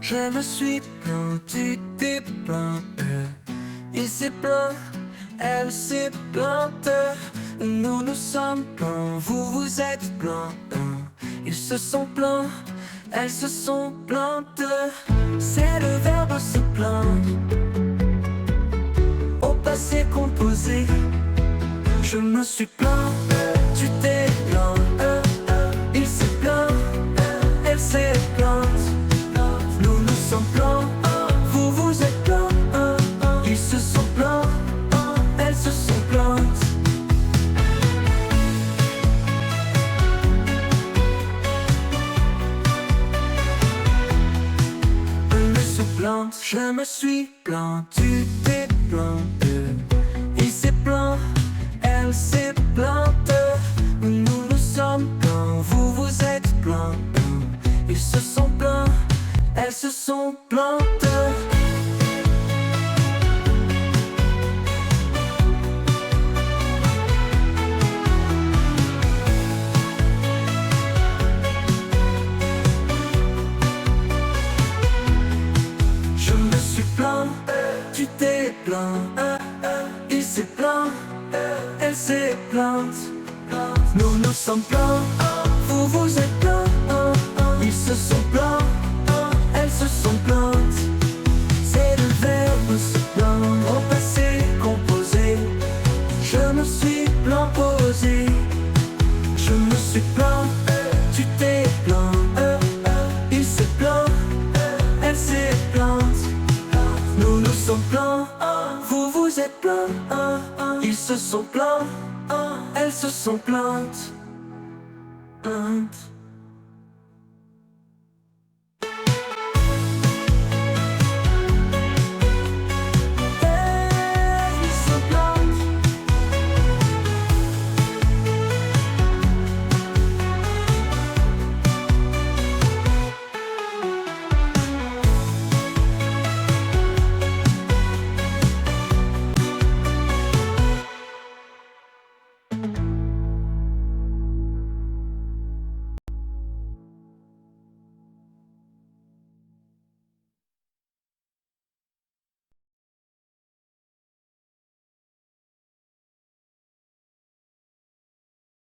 Je me suis plaint, tu t'es plaint, il s'est plaint, elle s'est plainte. Nous nous sommes plaints, vous vous êtes plaints. Ils se sont plaints, elles se sont plaintes. C'est le verbe se plaindre au passé composé. Je me suis plaint, tu t'es plaint, il s'est plaint, elle s'est plainte. Nous nous sommes plaints, vous vous êtes plaints. Ils se sont plaints, elles se sont plaintes. Je me suis plaint, tu t'es plaint, il s'est plaint, elle s'est plainte. Nous nous sommes plaints, vous vous êtes plaints. Ils se sont plaints, elles se sont plaintes. Tu t'es plaint, il s'est plaint, elle s'est plainte. Nous nous sommes plaints, vous vous êtes plaints. Ils se sont plaints, elles se sont plaintes. C'est le verbe se plaindre au passé composé. Je me suis plaint posé. Je me suis plaint, tu t'es plaint, il s'est plaint, elle s'est plainte. Nous nous sommes plaints, vous vous êtes plaints. Ils se sont plaints, elles se sont plaintes.